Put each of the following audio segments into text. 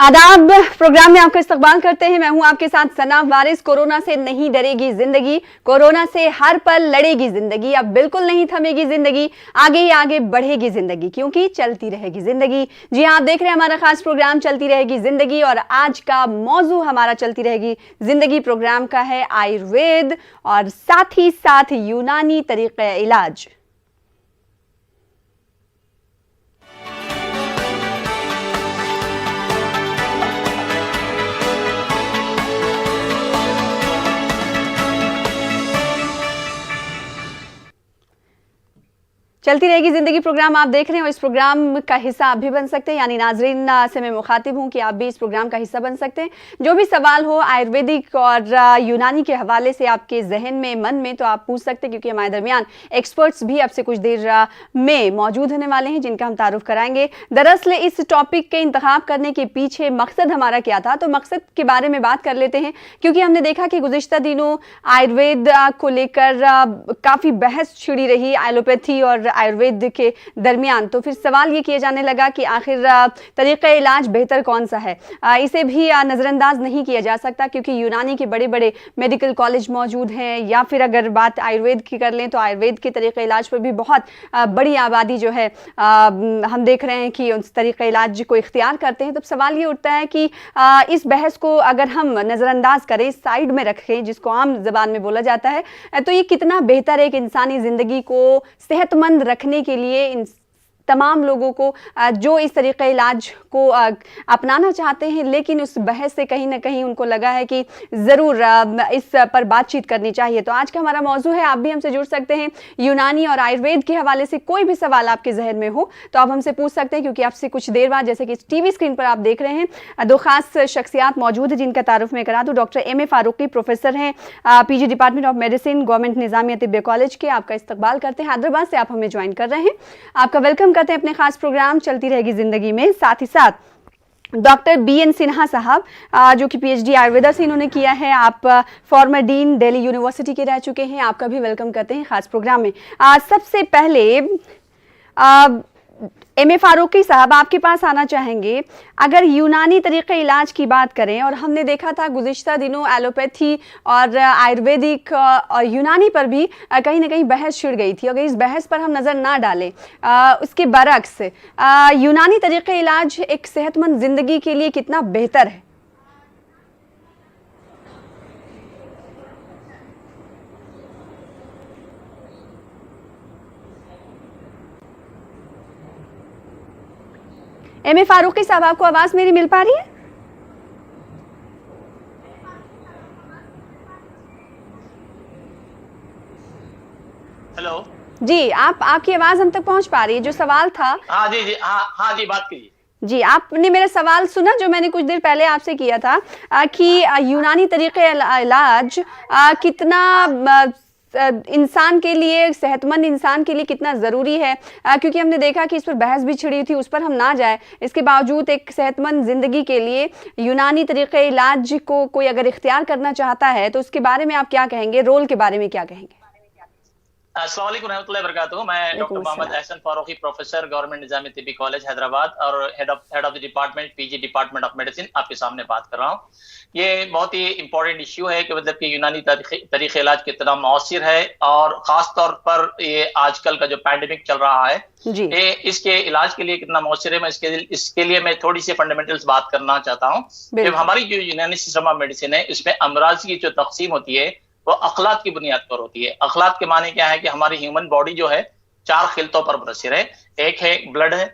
आदाब। प्रोग्राम में आपका इस्तकबाल करते हैं। मैं हूं आपके साथ सना वारिस। कोरोना से नहीं डरेगी जिंदगी, कोरोना से हर पल लड़ेगी जिंदगी। अब बिल्कुल नहीं थमेगी जिंदगी, आगे ही आगे बढ़ेगी जिंदगी, क्योंकि चलती रहेगी जिंदगी। जी हाँ, आप देख रहे हैं हमारा खास प्रोग्राम चलती रहेगी जिंदगी, और आज का मौजू हमारा चलती रहेगी जिंदगी प्रोग्राम का है आयुर्वेद और साथ ही साथ यूनानी तरीके इलाज। चलती रहेगी जिंदगी प्रोग्राम आप देख रहे हैं, और इस प्रोग्राम का हिस्सा आप भी बन सकते हैं। यानी नाजरीन से मैं मुखातिब हूं कि आप भी इस प्रोग्राम का हिस्सा बन सकते हैं। जो भी सवाल हो आयुर्वेदिक और यूनानी के हवाले से आपके जहन में, मन में, तो आप पूछ सकते हैं, क्योंकि हमारे दरमियान एक्सपर्ट्स भी आपसे कुछ देर में मौजूद होने वाले हैं, जिनका हम तारुफ कराएंगे। दरअसल इस टॉपिक के इंतखाब करने के पीछे मकसद हमारा क्या था, तो मकसद के बारे में बात कर लेते हैं। क्योंकि हमने देखा कि गुज़िश्ता दिनों आयुर्वेद को लेकर काफ़ी बहस छिड़ी रही एलोपैथी और आयुर्वेद के दरमियान। तो फिर सवाल ये किया जाने लगा कि आखिर तरीक़ा इलाज बेहतर कौन सा है। इसे भी नज़रअंदाज नहीं किया जा सकता, क्योंकि यूनानी के बड़े बड़े मेडिकल कॉलेज मौजूद हैं, या फिर अगर बात आयुर्वेद की कर लें तो आयुर्वेद के तरीक़ा इलाज पर भी बहुत बड़ी आबादी जो है हम देख रहे हैं कि उस तरीक़ा इलाज को इख्तियार करते हैं। तो सवाल ये उठता है कि इस बहस को अगर हम नज़रअंदाज करें, साइड में रखें, जिसको आम ज़बान में बोला जाता है, तो ये कितना बेहतर है कि इंसानी ज़िंदगी को सेहतमंद रखने के लिए इन तमाम लोगों को जो इस तरीक़े इलाज को अपनाना चाहते हैं, लेकिन उस बहस से कहीं ना कहीं उनको लगा है कि ज़रूर इस पर बातचीत करनी चाहिए। तो आज का हमारा मौजू है, आप भी हमसे जुड़ सकते हैं। यूनानी और आयुर्वेद के हवाले से कोई भी सवाल आपके जहन में हो तो आप हमसे पूछ सकते हैं, क्योंकि आपसे कुछ देर बाद, जैसे कि टीवी स्क्रीन पर आप देख रहे हैं, दो खास शख्सियात मौजूद हैं, जिनका तारुफ मैं करा दूँ। Doctor M A Farooqui professor हैं, PG department of medicine, government Nizamia Tibbi college के। आपका इस्तकबाल करते हैं, हैदराबाद से आप हमें ज्वाइन कर रहे हैं। आपका वेलकम करते हैं अपने खास प्रोग्राम चलती रहेगी जिंदगी में। साथ ही साथ डॉक्टर BN सिन्हा साहब, जो कि PhD आयुर्वेदा से इन्होंने किया है। आप फॉर्मर डीन दिल्ली यूनिवर्सिटी के रह चुके हैं। आपका भी वेलकम करते हैं खास प्रोग्राम में। सबसे पहले MA फारूकी साहब, आपके पास आना चाहेंगे। अगर यूनानी तरीक़े इलाज की बात करें, और हमने देखा था गुज़िश्ता दिनों एलोपैथी और आयुर्वेदिक और यूनानी पर भी कहीं ना कहीं बहस छिड़ गई थी। अगर इस बहस पर हम नज़र ना डालें, उसके बरक्स यूनानी तरीक़े इलाज एक सेहतमंद ज़िंदगी के लिए कितना बेहतर है? MA फारूकी साहब, आपको आवाज मेरी मिल पा रही है? हेलो जी, आपकी आवाज हम तक पहुंच पा रही है। जो सवाल था, हाँ जी जी, हाँ जी, बात कीजिए जी। आपने मेरा सवाल सुना जो मैंने कुछ देर पहले आपसे किया था, कि यूनानी तरीक़े इलाज कितना इंसान के लिए, सेहतमंद इंसान के लिए कितना ज़रूरी है। क्योंकि हमने देखा कि इस पर बहस भी छिड़ी थी, उस पर हम ना जाए। इसके बावजूद एक सेहतमंद ज़िंदगी के लिए यूनानी तरीक़े इलाज को कोई अगर इख्तियार करना चाहता है, तो उसके बारे में आप क्या कहेंगे, रोल के बारे में क्या कहेंगे? अस्सलाम वालेकुम रहमतुल्लाहि व बरकातुहू। मैं doctor Mohammed Ehsan Farooqui, professor, government Nizami Tibbi college Hyderabad और head of the department, PG department of medicine, आपके सामने बात कर रहा हूँ। ये बहुत ही इंपॉर्टेंट इश्यू है कि मतलब कि यूनानी तरीक़े इलाज कितना मौसर है, और ख़ास तौर पर ये आजकल का जो पैंडेमिक चल रहा है, ये इसके इलाज के लिए कितना मौसर है। मैं इसके लिए मैं थोड़ी सी फंडामेंटल्स बात करना चाहता हूँ। हमारी जो यूनानी सिस्टम ऑफ मेडिसिन है, इसमें अमराज की जो तकसीम होती है वो अखलात की बुनियाद पर होती है। अखलात के माने क्या है कि हमारी ह्यूमन बॉडी जो है 4 खिलतों पर मुनहसर है। एक है ब्लड है,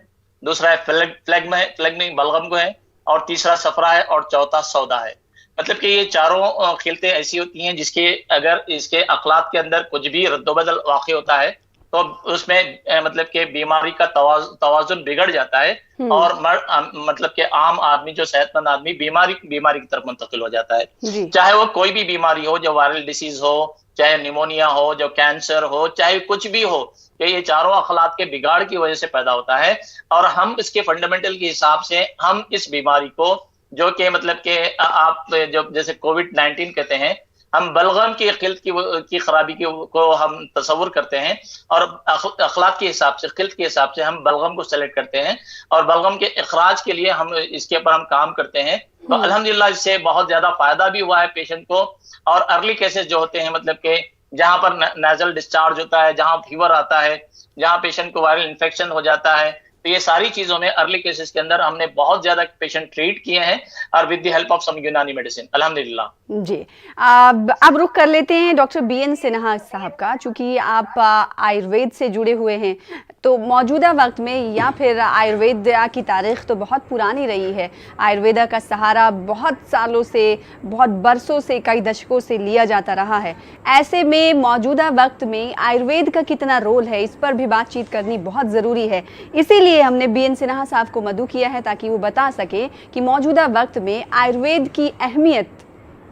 दूसरा है फ्लेग्म बलगम को है, और तीसरा सफरा है, और चौथा सौदा है। मतलब कि ये चारों खिलतें ऐसी होती हैं जिसके अगर इसके अखलात के अंदर कुछ भी रद्दोबदल वाक़ई होता है तो उसमें मतलब कि बीमारी का तवाजुन बिगड़ जाता है, और मतलब कि आम आदमी, जो सेहतमंद आदमी, बीमारी की तरफ मुंतकिल हो जाता है। चाहे वो कोई भी बीमारी हो, जो वायरल डिसीज हो, चाहे निमोनिया हो, जो कैंसर हो, चाहे कुछ भी हो, कि ये चारों अखलात के बिगाड़ की वजह से पैदा होता है। और हम इसके फंडामेंटल के हिसाब से हम इस बीमारी को, जो कि मतलब कि आप जो जैसे कोविड-19 कहते हैं, हम बलगम की खिल्त की खराबी को हम तस्वुर करते हैं और अखलाक के हिसाब से, खिल्त के हिसाब से हम बलगम को सेलेक्ट करते हैं और बलगम के इखराज के लिए हम इसके ऊपर हम काम करते हैं। तो अल्हम्दुलिल्लाह इससे बहुत ज्यादा फायदा भी हुआ है पेशेंट को। और अर्ली केसेस जो होते हैं, मतलब कि जहां पर नेजल डिस्चार्ज होता है, जहां फीवर आता है, जहां पेशेंट को वायरल इन्फेक्शन हो जाता है, तो ये सारी चीजों में अर्ली केसेस के अंदर हमने बहुत ज्यादा पेशेंट ट्रीट किए हैं और with the help of some यूनानी मेडिसिन अल्हम्दुलिल्लाह। जी, अब रुख कर लेते हैं डॉक्टर बीएन सिन्हा साहब का। चूंकि आप आयुर्वेद से जुड़े हुए हैं, तो मौजूदा वक्त में या फिर आयुर्वेद की तारीख तो बहुत पुरानी रही है, आयुर्वेदा का सहारा बहुत सालों से, बहुत बरसों से, कई दशकों से लिया जाता रहा है। ऐसे में मौजूदा वक्त में आयुर्वेद का कितना रोल है, इस पर भी बातचीत करनी बहुत ज़रूरी है। इसीलिए हमने बीएन सिन्हा साहब को मदऊ किया है ताकि वो बता सके कि मौजूदा वक्त में आयुर्वेद की अहमियत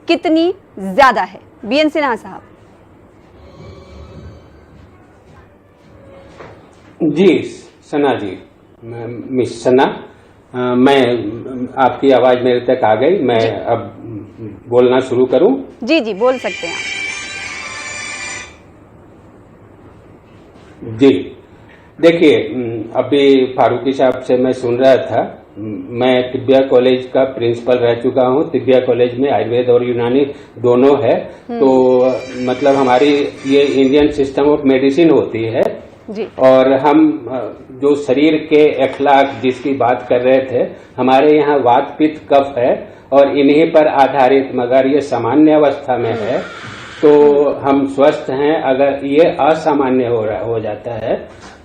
कितनी ज़्यादा है। बीएन सिन्हा साहब। जी सना जी, मिस सना, मैं आपकी आवाज मेरे तक आ गई। मैं अब बोलना शुरू करूं? जी जी, बोल सकते हैं आप। जी देखिए, अभी फारूकी साहब से मैं सुन रहा था। मैं तिब्बिया कॉलेज का प्रिंसिपल रह चुका हूं। तिब्बिया कॉलेज में आयुर्वेद और यूनानी दोनों है। तो मतलब हमारी ये इंडियन सिस्टम ऑफ मेडिसिन होती है जी। और हम जो शरीर के अखलाक जिसकी बात कर रहे थे, हमारे यहाँ वात पित्त कफ है और इन्हीं पर आधारित, मगर ये सामान्य अवस्था में है तो हम स्वस्थ हैं। अगर ये असामान्य हो जाता है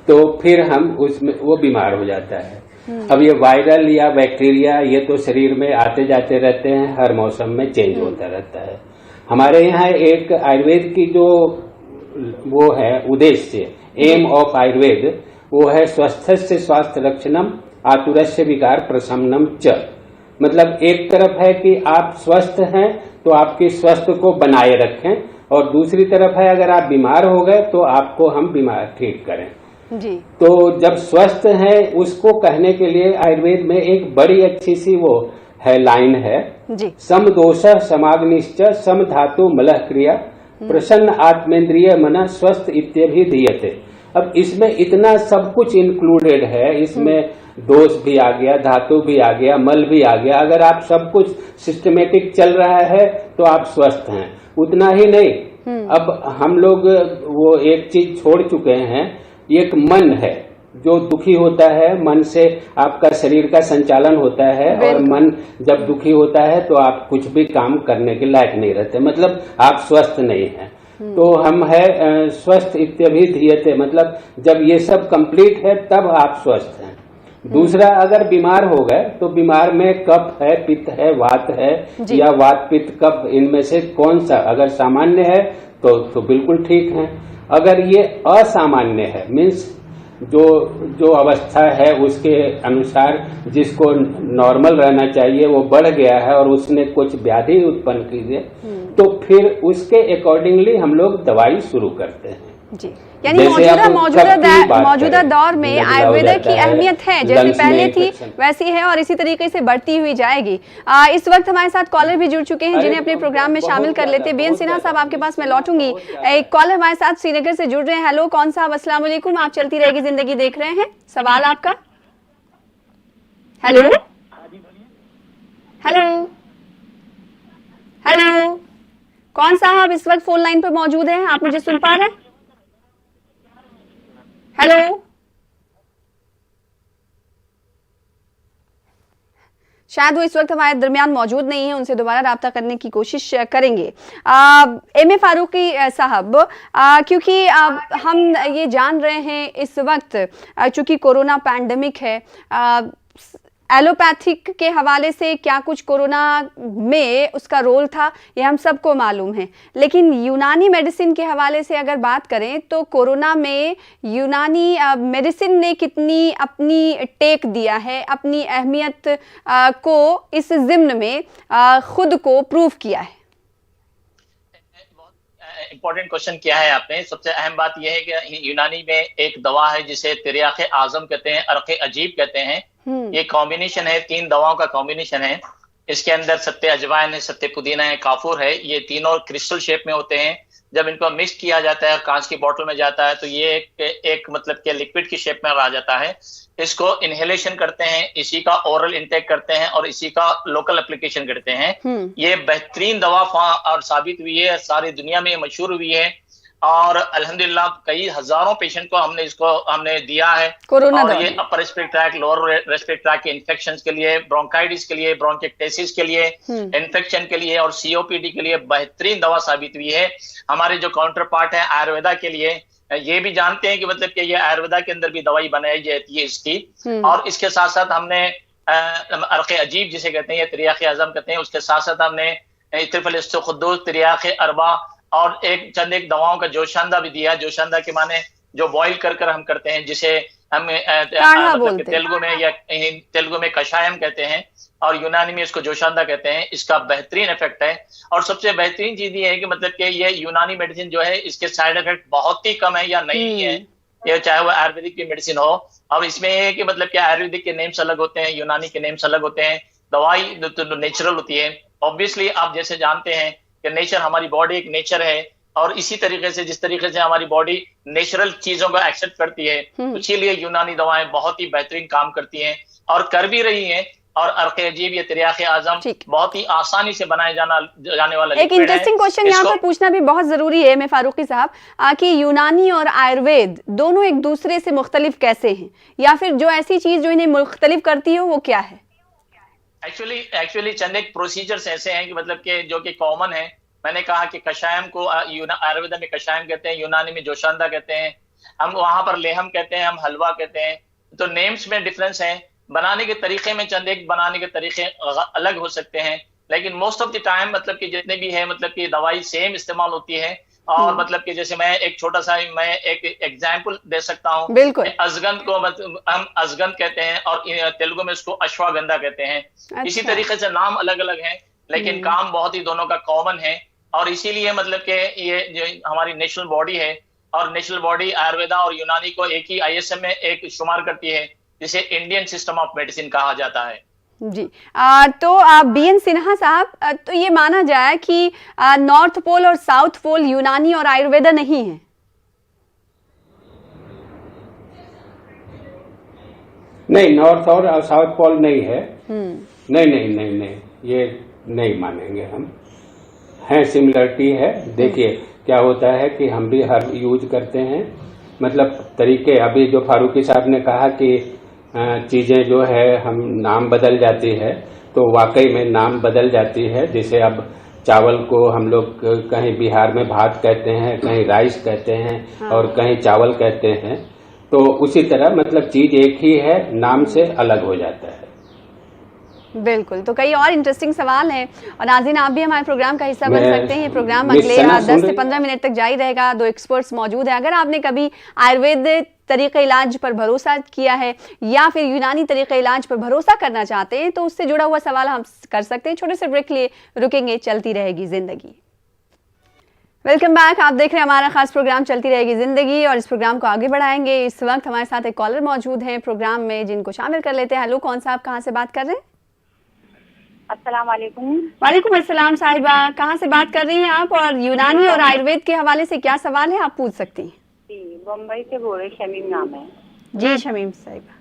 तो फिर हम उसमें वो बीमार हो जाता है। अब ये वायरल या बैक्टीरिया ये तो शरीर में आते जाते रहते हैं, हर मौसम में चेंज होता रहता है। हमारे यहाँ एक आयुर्वेद की जो वो है उद्देश्य, एम ऑफ आयुर्वेद, वो है स्वस्थस्य स्वास्थ्य रक्षणम आतुरस्य विकार प्रशमनम च। मतलब एक तरफ है कि आप स्वस्थ हैं तो आपके स्वास्थ्य को बनाए रखें, और दूसरी तरफ है अगर आप बीमार हो गए तो आपको हम बीमार ठीक करें जी। तो जब स्वस्थ हैं उसको कहने के लिए आयुर्वेद में एक बड़ी अच्छी सी वो है, लाइन है जी। सम दोष समाग्निश्च सम धातु मलह क्रिया प्रसन्न आत्मेंद्रिय मन स्वस्थ इत्यभिधीयते। अब इसमें इतना सब कुछ इंक्लूडेड है, इसमें दोष भी आ गया, धातु भी आ गया, मल भी आ गया। अगर आप सब कुछ सिस्टमेटिक चल रहा है तो आप स्वस्थ हैं। उतना ही नहीं, अब हम लोग वो एक चीज छोड़ चुके हैं, एक मन है जो दुखी होता है। मन से आपका शरीर का संचालन होता है और मन जब दुखी होता है तो आप कुछ भी काम करने के लायक नहीं रहते, मतलब आप स्वस्थ नहीं हैं। तो हम है स्वस्थ इत्यभिधीयते, मतलब जब ये सब कंप्लीट है तब आप स्वस्थ हैं। दूसरा, अगर बीमार हो गए तो बीमार में कफ है, पित्त है, वात है, या वात पित्त कफ, इनमें से कौन सा अगर सामान्य है तो बिल्कुल ठीक है। अगर ये असामान्य है, मीन्स जो अवस्था है उसके अनुसार जिसको नॉर्मल रहना चाहिए वो बढ़ गया है और उसने कुछ व्याधि उत्पन्न की है, तो फिर उसके अकॉर्डिंगली हम लोग दवाई शुरू करते हैं जी। यानी मौजूदा दौर में आयुर्वेद की अहमियत है, जैसे पहले थी वैसी है और इसी तरीके से बढ़ती हुई जाएगी। इस वक्त हमारे साथ कॉलर भी जुड़ चुके हैं जिन्हें अपने प्रोग्राम में शामिल कर लेते हैं। बीएन सिन्हा साहब, आपके पास मैं लौटूंगी। एक कॉलर हमारे साथ श्रीनगर से जुड़ रहे हैं। हेलो, कौन साहब, अस्सलाम वालेकुम। आप चलती रहेगी जिंदगी देख रहे हैं, सवाल आपका। हेलो हेलो हेलो, कौन साहब इस वक्त फोन लाइन पर मौजूद है, आप मुझे सुन पा रहे हैं? हेलो, शायद वो इस वक्त हमारे दरमियान मौजूद नहीं है, उनसे दोबारा राब्ता करने की कोशिश करेंगे। एम ए फारूकी साहब, क्योंकि हम ये जान रहे हैं इस वक्त चूंकि कोरोना पैंडेमिक है, एलोपैथिक के हवाले से क्या कुछ कोरोना में उसका रोल था ये हम सबको मालूम है, लेकिन यूनानी मेडिसिन के हवाले से अगर बात करें तो कोरोना में यूनानी मेडिसिन ने कितनी अपनी टेक दिया है, अपनी अहमियत को इस ज़िम्न में खुद को प्रूव किया है। इंपॉर्टेंट क्वेश्चन किया है आपने। सबसे अहम बात यह है कि यूनानी में एक दवा है जिसे तिर्याके आजम कहते हैं, अरके अजीब कहते हैं। ये कॉम्बिनेशन है, 3 दवाओं का कॉम्बिनेशन है। इसके अंदर सत्ते अजवाइन है, सत्ते पुदीना है, काफूर है। ये तीनों क्रिस्टल शेप में होते हैं। जब इनको मिक्स किया जाता है और कांच की बोतल में जाता है तो ये एक मतलब के लिक्विड की शेप में आ जाता है। इसको इनहेलेशन करते हैं, इसी का ओरल इंटेक करते हैं और इसी का लोकल एप्लीकेशन करते हैं। ये बेहतरीन दवा और साबित हुई है, सारी दुनिया में मशहूर हुई है और अल्हम्दुलिल्लाह कई हजारों पेशेंट को हमने दिया है। कोरोना और ये upper respiratory tract, lower respiratory tract के इन्फेक्शन के लिए, ब्रोंकाइटिस के लिए, ब्रोंकाइटिस के लिए, इन्फेक्शन के लिए और सीओपीडी के लिए बेहतरीन दवा साबित हुई है। हमारे जो काउंटर पार्ट है आयुर्वेदा के लिए, ये भी जानते हैं कि मतलब कि ये आयुर्वेदा के अंदर भी दवाई बनाई जाती है इसकी। और इसके साथ साथ हमने अर्क़े अजीब जिसे कहते हैं, ये तिरियाक़े आज़म कहते हैं, उसके साथ साथ हमने त्रिफल तिरियाक़े अरबा और एक दवाओं का जोशांदा भी दिया। जोशांदा के माने जो बॉईल कर हम करते हैं, जिसे हम मतलब तेलुगु में कषायम कहते हैं और यूनानी में इसको जोशांदा कहते हैं। इसका बेहतरीन इफेक्ट है और सबसे बेहतरीन चीज ये है कि मतलब कि ये यूनानी मेडिसिन जो है इसके साइड इफेक्ट बहुत ही कम है या नहीं है, ये चाहे वो आयुर्वेदिक की मेडिसिन हो। और इसमें ये है कि मतलब कि आयुर्वेदिक के नेम्स अलग होते हैं, यूनानी के नेम्स अलग होते हैं। दवाई तो नेचुरल होती है। ऑब्वियसली आप जैसे जानते हैं कि नेचर, हमारी बॉडी एक नेचर है और इसी तरीके से जिस तरीके से हमारी बॉडी नेचुरल चीजों को एक्सेप्ट करती है, इसीलिए यूनानी दवाएं बहुत ही बेहतरीन काम करती हैं और कर भी रही हैं। और अर्क़े अजीब या तिरियाक़े आज़म बहुत ही आसानी से बनाए जाने वाला एक इंटरेस्टिंग क्वेश्चन यहाँ पर पूछना भी बहुत जरूरी है मैं फारूकी साहब, कि यूनानी और आयुर्वेद दोनों एक दूसरे से मुख्तलिफ कैसे हैं, या फिर जो ऐसी चीज जो इन्हें मुख्तलिफ करती हो वो क्या है? एक्चुअली चंद एक प्रोसीजर्स ऐसे हैं कि मतलब कि जो कि कॉमन है। मैंने कहा कि कषायम को आयुर्वेद में कषायम कहते हैं, यूनानी में जोशांदा कहते हैं, हम वहां पर लेहम कहते हैं, हम हलवा कहते हैं। तो नेम्स में डिफरेंस है, बनाने के तरीके में चंद एक बनाने के तरीके अलग हो सकते हैं, लेकिन मोस्ट ऑफ द टाइम मतलब कि जितने भी है मतलब कि दवाई सेम इस्तेमाल होती है। और मतलब कि जैसे मैं एक छोटा सा एक एग्जाम्पल दे सकता हूँ। बिल्कुल। अजगंध को हम अजगंध कहते हैं और तेलुगु में उसको अश्वगंधा कहते हैं। अच्छा। इसी तरीके से नाम अलग अलग हैं लेकिन काम बहुत ही दोनों का कॉमन है। और इसीलिए मतलब कि ये जो हमारी नेशनल बॉडी है और नेशनल बॉडी आयुर्वेदा और यूनानी को एक ही ISM में एक शुमार करती है, जिसे इंडियन सिस्टम ऑफ मेडिसिन कहा जाता है। जी तो BN सिन्हा साहब, तो ये माना जाए कि नॉर्थ पोल और साउथ पोल यूनानी और आयुर्वेदा नहीं है? नहीं, नॉर्थ और साउथ पोल नहीं है। नहीं, ये नहीं मानेंगे हम। है, सिमिलरिटी है। देखिए क्या होता है कि हम भी हर यूज करते हैं, मतलब तरीके। अभी जो फारूकी साहब ने कहा कि चीजें जो है हम नाम बदल जाती है, तो वाकई में नाम बदल जाती है। जैसे अब चावल को हम लोग कहीं बिहार में भात कहते हैं, कहीं राइस कहते हैं और कहीं चावल कहते हैं। तो उसी तरह मतलब चीज एक ही है, नाम से अलग हो जाता है। बिल्कुल। तो कई और इंटरेस्टिंग सवाल हैं और नाज़रीन आप भी हमारे प्रोग्राम का हिस्सा बन सकते हैं। ये प्रोग्राम अगले 10 से 15 मिनट तक जारी रहेगा। 2 एक्सपर्ट्स मौजूद हैं। अगर आपने कभी आयुर्वेद तरीक़े इलाज पर भरोसा किया है या फिर यूनानी तरीक़े इलाज पर भरोसा करना चाहते हैं तो उससे जुड़ा हुआ सवाल हम कर सकते हैं। छोटे से ब्रेक के लिए रुकेंगे, चलती रहेगी जिंदगी। Welcome back. आप देख रहे हैं हमारा खास प्रोग्राम चलती रहेगी जिंदगी और इस प्रोग्राम को आगे बढ़ाएंगे। इस वक्त हमारे साथ एक कॉलर मौजूद है प्रोग्राम में, जिनको शामिल कर लेते हैं। हेलो, कौन सा, आप कहाँ से बात कर रहे हैं? अस्सलाम वालेकुम। वालेकुम अस्सलाम साहिबा, कहाँ से बात कर रही हैं आप और यूनानी और आयुर्वेद के हवाले से क्या सवाल है आप पूछ सकती हैं? जी, बम्बई से बोल रहे, शमीम नाम है। जी शमीम साहिबा।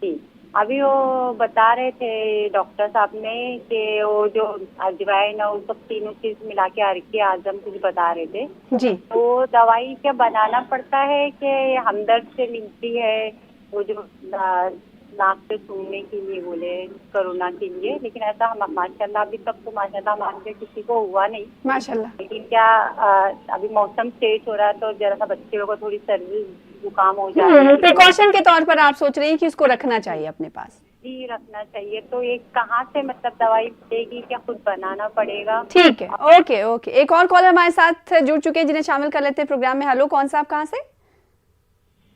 जी, अभी वो बता रहे थे डॉक्टर साहब ने कि वो जो अजवाइन और सब तीनों चीज मिला के अर्क़े आज़म कुछ बता रहे थे जी। तो दवाई क्या बनाना पड़ता है कि हमदर्द से मिलती है? वो जो नाक से सूंघने के लिए बोले कोरोना के लिए, लेकिन ऐसा हम माशाल्लाह अभी तक तो माशाल्लाह हमारे किसी को हुआ नहीं माशाल्लाह। लेकिन क्या अभी मौसम चेंज हो रहा है तो जरा सा बच्चे लोगों को थोड़ी सर्दी जुकाम हो जाए, प्रिकॉशन के तौर पर आप सोच रही हैं कि उसको रखना चाहिए अपने पास? जी, रखना चाहिए। तो ये कहाँ से मतलब दवाई मिलेगी, क्या खुद बनाना पड़ेगा? ठीक है, ओके। एक और कॉलर हमारे साथ जुड़ चुके हैं जिन्हें शामिल कर लेते हैं प्रोग्राम में। हेलो, कौन सा, आप कहाँ से?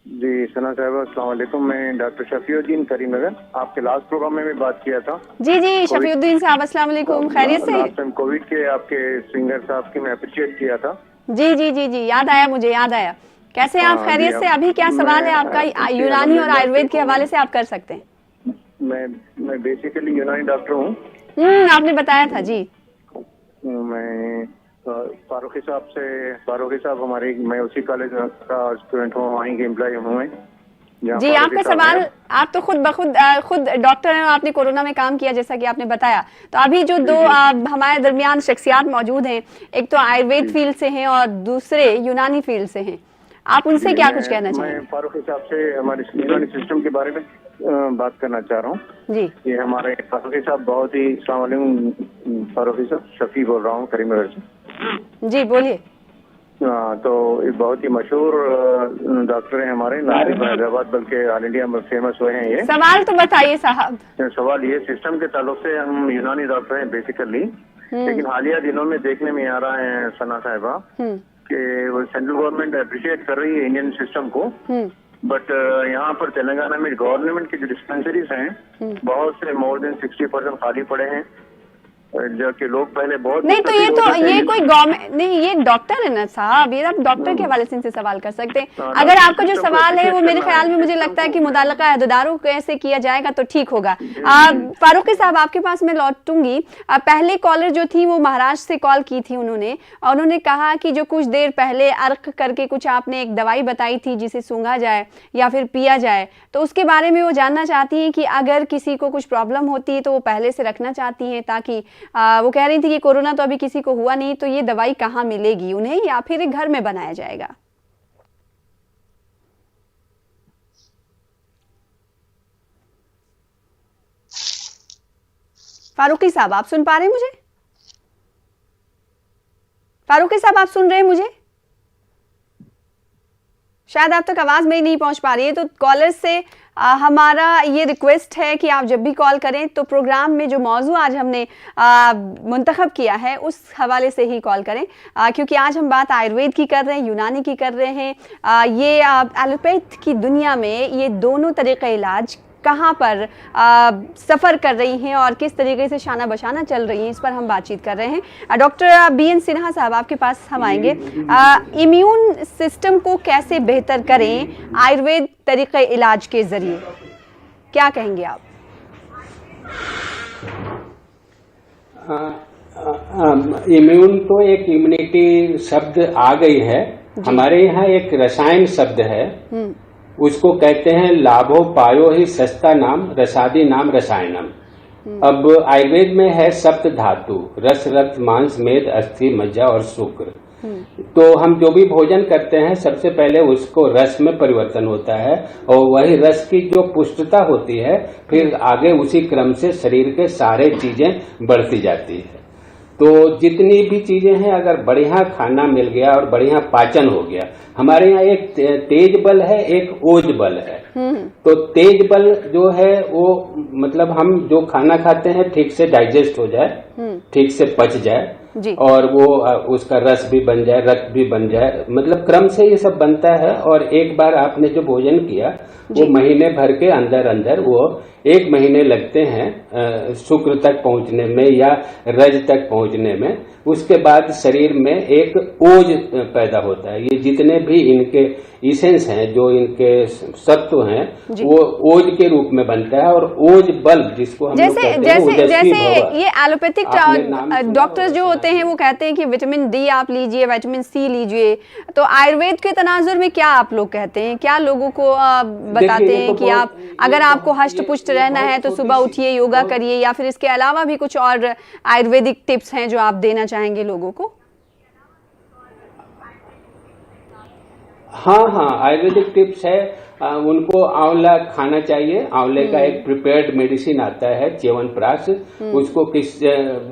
जी सना साहब, अस्सलाम वालेकुम। मैं डॉक्टर शफीउद्दीन करीमनगर, आपके लास्ट प्रोग्राम में भी बात किया था। जी शफीउद्दीन साहब, अस्सलाम वालेकुम, खैरियत से? लास्ट टाइम कोविड के आपके सिंगर साहब की मैं अप्रिशिएट किया था। जी, याद आया, मुझे याद आया। कैसे आप, खैरियत से? अभी क्या सवाल है आपका यूनानी और आयुर्वेद के हवाले से आप कर सकते हैं? मैं बेसिकली यूनानी डॉक्टर हूँ आपने बताया था जी। मैं फारूकी साहब मैं उसी कॉलेज का स्टूडेंट हूँ, वहीं के एम्प्लॉय हूँ मैं। जी, आपका सवाल, आप तो खुद डॉक्टर हैं, आपने कोरोना में काम किया जैसा कि आपने बताया, तो अभी जो दो हमारे दरमियान शख्सियात मौजूद हैं, एक तो आयुर्वेद फील्ड से हैं और दूसरे यूनानी फील्ड से हैं, आप उनसे क्या कुछ कहना चाहेंगे? मैं फारूकी साहब से हमारे यूनानी सिस्टम के बारे में बात करना चाह रहा हूँ जी। ये हमारे फारूकी साहब बहुत ही, अस्सलाम वालेकुम फारूकी साहब, शफी बोल रहा हूँ करीमनगर से। जी बोलिए। तो ये बहुत ही मशहूर डॉक्टर हैं हमारे, ना सिर्फ हैदराबाद बल्कि ऑल इंडिया में फेमस हुए हैं ये। सवाल तो बताइए साहब। सवाल ये, सिस्टम के ताल्लुक से हम यूनानी डॉक्टर हैं बेसिकली, लेकिन हालिया दिनों में देखने में आ रहा है सना साहिबा कि वो सेंट्रल गवर्नमेंट अप्रिशिएट कर रही है इंडियन सिस्टम को, बट यहाँ पर तेलंगाना में गवर्नमेंट की जो डिस्पेंसरीज हैं बहुत से मोर देन 60% खाली पड़े हैं, जो कि लोग पहले बहुत नहीं, तो ये कोई गवर्नमेंट नहीं, ये डॉक्टर है ना साहब, ये आप डॉक्टर के हवाले से इनसे सवाल कर सकते हैं। अगर आपका जो सवाल है वो मेरे ख्याल में, मुझे लगता है कि मुताल्लिका अहदेदारों को ऐसे किया जाएगा तो ठीक होगा। फारूकी साहब, आपके पास मैं लौटूंगी। पहले कॉलर जो थी वो महाराष्ट्र से कॉल की थी उन्होंने कहा कि जो कुछ देर पहले अर्क करके कुछ आपने एक दवाई बताई थी जिसे सूंघा जाए या फिर पिया जाए, तो उसके बारे में वो जानना चाहती हैं कि अगर किसी को कुछ प्रॉब्लम होती है तो वो पहले से रखना चाहती हैं, ताकि वो कह रही थी कि कोरोना तो अभी किसी को हुआ नहीं, तो ये दवाई कहाँ मिलेगी उन्हें, या फिर घर में बनाया जाएगा? फारूकी साहब, आप सुन पा रहे हैं मुझे? फारूकी साहब, आप सुन रहे हैं मुझे? शायद आप तक आवाज मेरी नहीं पहुंच पा रही है। तो कॉलर से हमारा ये रिक्वेस्ट है कि आप जब भी कॉल करें तो प्रोग्राम में जो मौजू आज हमने मुंतखब किया है उस हवाले से ही कॉल करें, क्योंकि आज हम बात आयुर्वेद की कर रहे हैं, यूनानी की कर रहे हैं। ये एलोपैथ की दुनिया में ये दोनों तरीक़े इलाज कहाँ पर सफ़र कर रही हैं और किस तरीके से शाना बशाना चल रही हैं, इस पर हम बातचीत कर रहे हैं। डॉक्टर BN सिन्हा साहब, आपके पास हम आएंगे। इम्यून सिस्टम को कैसे बेहतर करें आयुर्वेद तरीक़े इलाज के ज़रिए, क्या कहेंगे आप? इम्यून तो एक इम्यूनिटी शब्द आ गई है, हमारे यहाँ एक रसायन शब्द है, उसको कहते हैं लाभो पायो ही सस्ता नाम रसादी नाम रसायनम। अब आयुर्वेद में है सप्त धातु, रस रक्त मांस मेद अस्थि मज्जा और शुक्र। तो हम जो भी भोजन करते हैं सबसे पहले उसको रस में परिवर्तन होता है और वही रस की जो पुष्टता होती है फिर आगे उसी क्रम से शरीर के सारे चीजें बढ़ती जाती है। तो जितनी भी चीजें हैं, अगर बढ़िया खाना मिल गया और बढ़िया पाचन हो गया, हमारे यहाँ एक तेज बल है, एक ओज बल है। तो तेज बल जो है वो मतलब हम जो खाना खाते हैं ठीक से डाइजेस्ट हो जाए, ठीक से पच जाए और वो उसका रस भी बन जाए, रक्त भी बन जाए, मतलब क्रम से ये सब बनता है। और एक बार आपने जो भोजन किया वो महीने भर के अंदर अंदर वो 1 महीने लगते हैं शुक्र तक पहुंचने में या रज तक पहुंचने में। उसके बाद शरीर में एक ओज पैदा होता है। ये जितने भी इनके इसेंस हैं, जो इनके सत्व हैं, वो ओज के रूप में बनता है। और ओज बल जिसको हम लोग कहते हैं, जैसे ये एलोपैथिक डॉक्टर्स जो होते हैं वो कहते हैं कि विटामिन डी आप लीजिए, विटामिन सी लीजिए, तो आयुर्वेद के तनाजुर में क्या आप लोग कहते हैं, क्या लोगों को बताते हैं कि आप अगर आपको हष्ट पुष्ट रहना है तो सुबह उठिए, योगा करिए, या फिर इसके अलावा भी कुछ और आयुर्वेदिक टिप्स हैं जो आप देना चाहेंगे लोगों को? हाँ, आयुर्वेदिक टिप्स है। उनको आंवला खाना चाहिए। आंवले का एक प्रिपेयर्ड मेडिसिन आता है च्यवनप्राश, उसको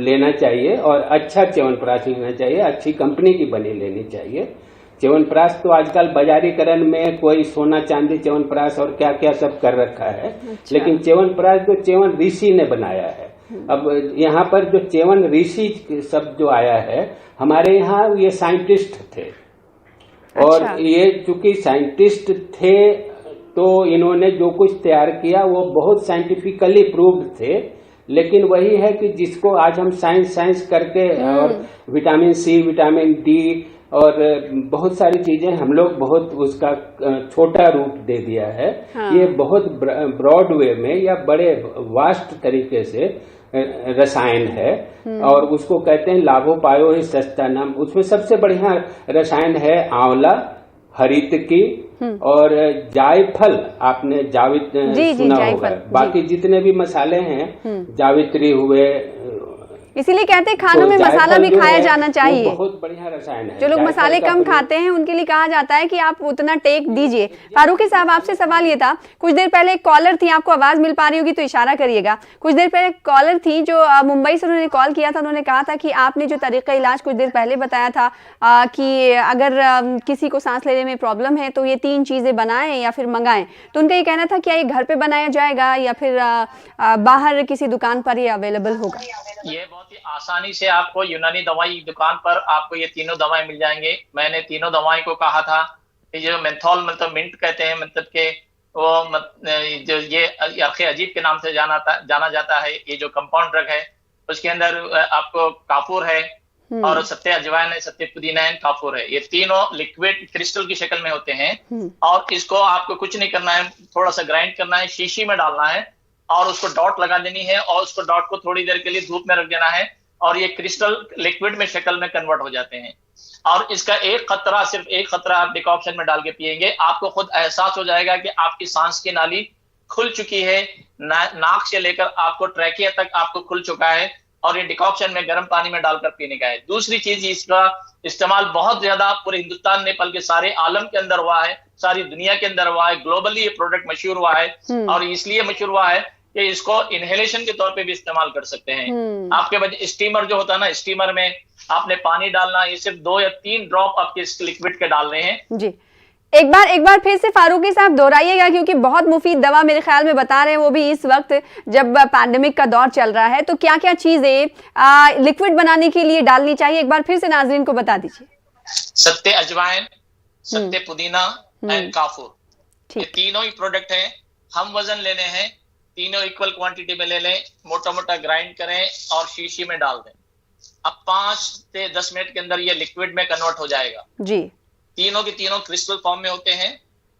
लेना चाहिए और अच्छा च्यवनप्राश लेना चाहिए, अच्छी कंपनी की बनी लेनी चाहिए। च्यवनप्राश तो आजकल बाजारीकरण में कोई सोना चांदी च्यवनप्राश और क्या क्या सब कर रखा है। अच्छा। लेकिन च्यवनप्राश तो च्यवन ऋषि ने बनाया है। अब यहाँ पर जो च्यवन ऋषि शब्द जो आया है, हमारे यहाँ ये साइंटिस्ट थे। और अच्छा। ये चूंकि साइंटिस्ट थे तो इन्होंने जो कुछ तैयार किया वो बहुत साइंटिफिकली प्रूव्ड थे। लेकिन वही है कि जिसको आज हम साइंस करके और विटामिन सी, विटामिन डी और बहुत सारी चीजें हम लोग बहुत उसका छोटा रूप दे दिया है। हाँ। ये बहुत ब्रॉड वे में या बड़े वास्ट तरीके से रसायन है और उसको कहते हैं लाभोपायो ही सस्ता नाम। उसमें सबसे बढ़िया रसायन है आंवला, हरितकी और जायफल। आपने सुना होगा। बाकी जितने भी मसाले हैं, जावित्री हुए, इसीलिए कहते हैं खानों में मसाला भी खाया जाना चाहिए। बहुत बढ़िया रसायन है। जो लोग मसाले कम खाते हैं उनके लिए कहा जाता है कि आप उतना टेक दीजिए। फारूकी साहब, आपसे सवाल ये था, कुछ देर पहले एक कॉलर थी, आपको आवाज मिल पा रही होगी तो इशारा करिएगा। कुछ देर पहले कॉलर थी जो मुंबई से, उन्होंने कॉल किया था। उन्होंने कहा था कि आपने जो तरीका इलाज कुछ देर पहले बताया था कि अगर किसी को सांस लेने में प्रॉब्लम है तो ये 3 चीजें बनाएं या फिर मंगाएं, तो उनका ये कहना था क्या ये घर पे बनाया जाएगा या फिर बाहर किसी दुकान पर ये अवेलेबल होगा? ये बहुत ही आसानी से आपको यूनानी दवाई दुकान पर आपको ये तीनों दवाएं मिल जाएंगे। मैंने तीनों दवाई को कहा था कि जो मेंथोल मतलब मिंट कहते हैं, मतलब के वो जो ये अर्क़े अजीब के नाम से जाना जाता है, ये जो कंपाउंड ड्रग है उसके अंदर आपको काफूर है और सत्ते अजवाइन है, सत्ते पुदीना है, काफूर है। ये तीनों लिक्विड क्रिस्टल की शक्ल में होते हैं और इसको आपको कुछ नहीं करना है, थोड़ा सा ग्राइंड करना है, शीशी में डालना है और उसको डॉट लगा देनी है और उसको डॉट को थोड़ी देर के लिए धूप में रख देना है और ये क्रिस्टल लिक्विड में शक्ल में कन्वर्ट हो जाते हैं। और इसका सिर्फ एक खतरा आप डिकॉक्शन में डाल के पिएंगे, आपको खुद एहसास हो जाएगा कि आपकी सांस की नाली खुल चुकी है, नाक से लेकर आपको ट्रैकिया तक आपको खुल चुका है और ये डिकॉक्शन में गर्म पानी में डालकर पीने का है। दूसरी चीज, इसका इस्तेमाल बहुत ज्यादा पूरे हिंदुस्तान नेपाल के सारे आलम के अंदर हुआ है, सारी दुनिया के अंदर हुआ है, ग्लोबली ये प्रोडक्ट मशहूर हुआ है और इसलिए मशहूर हुआ है कि इसको इनहेलेशन के तौर पे भी इस्तेमाल कर सकते हैं। आपके वजह स्टीमर जो होता है ना, स्टीमर में आपने पानी डालना, ये सिर्फ 2 या 3 ड्रॉप आपके इस लिक्विड के डाल रहे हैं जी। एक बार फिर से फारूकी साहब दोहराइएगा, क्योंकि बहुत मुफीद दवा मेरे ख्याल में बता रहे हैं, वो भी इस वक्त जब पैंडेमिक का दौर चल रहा है। तो क्या क्या चीजें लिक्विड बनाने के लिए डालनी चाहिए, एक बार फिर से नाजरीन को बता दीजिए। सत्ते अजवाइन, सत्ते पुदीना एंड काफूर, ये तीनों ही प्रोडक्ट हैं। हम वजन लेने हैं, तीनों इक्वल क्वांटिटी में ले लें, मोटा मोटा ग्राइंड करें और शीशी में डाल दें। अब 5 से 10 मिनट के अंदर ये लिक्विड में कन्वर्ट हो जाएगा जी। तीनों के तीनों क्रिस्टल फॉर्म में होते हैं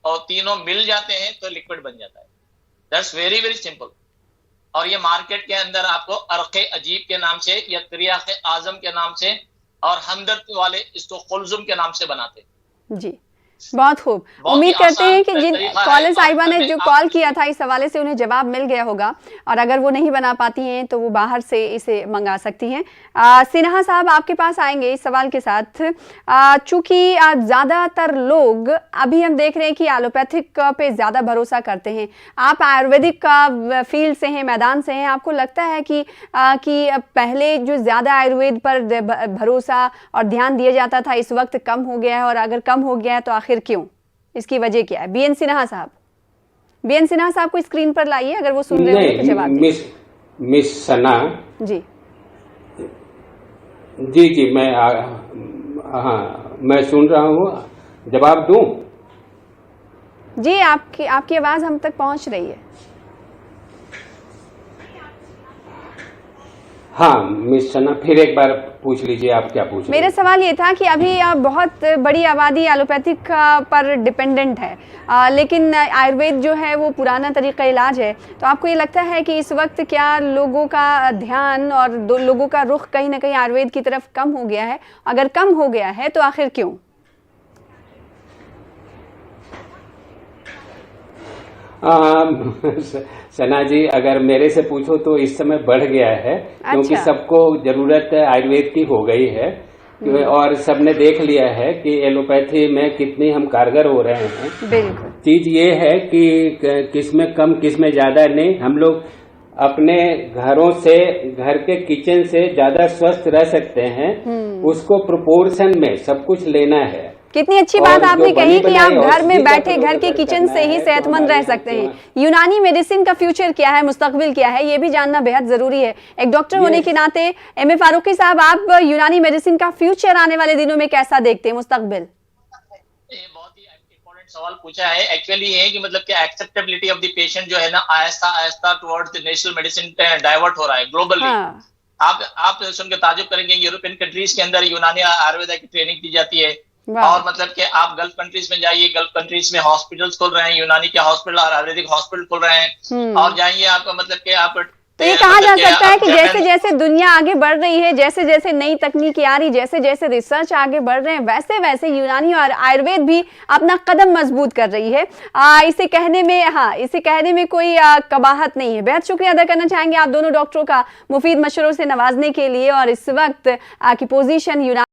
और तीनों मिल जाते हैं तो लिक्विड बन जाता है। That's very very simple. और ये मार्केट के अंदर आपको अर्क़े अजीब के नाम से या तिर्याक़े आज़म के नाम से और हमदर्द वाले इसको कुलजुम के नाम से बनाते जी। बहुत खूब। उम्मीद करते हैं कि जिन कॉलर साहिबा ने जो कॉल किया था इस हवाले से उन्हें जवाब मिल गया होगा और अगर वो नहीं बना पाती हैं तो वो बाहर से इसे मंगा सकती हैं। सिन्हा साहब, आपके पास आएंगे इस सवाल के साथ। चूंकि ज़्यादातर लोग अभी हम देख रहे हैं कि एलोपैथिक पे ज़्यादा भरोसा करते हैं, आप आयुर्वेदिक का फील्ड से हैं, मैदान से हैं, आपको लगता है कि पहले जो ज़्यादा आयुर्वेद पर भरोसा और ध्यान दिया जाता था इस वक्त कम हो गया है, और अगर कम हो गया है तो आखिर क्यों, इसकी वजह क्या है? बीएन सिन्हा साहब को स्क्रीन पर लाइए, अगर वो सुन रहे हो तो जवाब दीजिए। मिस सना जी जी मैं सुन रहा हूँ, जवाब दूं? जी, आपकी आवाज हम तक पहुंच रही है। हाँ मिस सना, फिर एक बार पूछ लीजिए, आप क्या पूछ रहे हैं? मेरा सवाल ये था कि अभी बहुत बड़ी आबादी एलोपैथिक पर डिपेंडेंट है, लेकिन आयुर्वेद जो है वो पुराना तरीका इलाज है। तो आपको ये लगता है कि इस वक्त क्या लोगों का ध्यान और लोगों का रुख कहीं ना कहीं आयुर्वेद की तरफ कम हो गया है? अगर कम हो गया है तो आखिर क्यों? सना जी, अगर मेरे से पूछो तो इस समय बढ़ गया है। क्योंकि सबको जरूरत आयुर्वेद की हो गई है और सबने देख लिया है कि एलोपैथी में कितनी हम कारगर हो रहे हैं। बिल्कुल। चीज ये है कि किसमें कम किसमें ज्यादा नहीं, हम लोग अपने घरों से, घर के किचन से ज्यादा स्वस्थ रह सकते हैं। उसको प्रोपोर्शन में सब कुछ लेना है। कितनी अच्छी बात आपने कही कि आप घर में बैठे घर के किचन से ही सेहतमंद रह सकते हैं। यूनानी मेडिसिन का फ्यूचर क्या है, मुस्तकबिल क्या है, ये भी जानना बेहद जरूरी है। एक डॉक्टर होने के नाते एम.ए. फारूकी साहब, आप यूनानी मेडिसिन का फ्यूचर आने वाले दिनों में कैसा देखते हैं, मुस्तकबिल? ये बहुत ही इम्पोर्टेंट सवाल पूछा है। एक्चुअली ये कि मतलब कि एक्सेप्टेबिलिटी ऑफ द पेशेंट जो है ना, Aahista Aahista towards the national medicine divert हो रहा है ग्लोबली। आप सुन के ताजुब करेंगे, यूरोपियन कंट्रीज के अंदर यूनानी आयुर्वेदा की ट्रेनिंग दी जाती है। और मतलब कि आप गल्फ कंट्रीज में जाइए, गल्फ कंट्रीज में हॉस्पिटल्स खुल रहे हैं, यूनानी के हॉस्पिटल और आयुर्वेदिक हॉस्पिटल खुल रहे हैं। और जाइए आप मतलब कि आप तो ये कहा जा सकता है कि जैसे जैसे दुनिया आगे बढ़ रही है, जैसे जैसे नई तकनीकी आ रही, जैसे जैसे रिसर्च आगे बढ़ रहे हैं, वैसे वैसे यूनानी और आयुर्वेद भी अपना कदम मजबूत कर रही है। इसे कहने में कोई कबाहत नहीं है। बेहद शुक्रिया अदा करना चाहेंगे आप दोनों डॉक्टरों का मुफीद मशवरों से नवाजने के लिए। और इस वक्त की पोजीशन यूनानी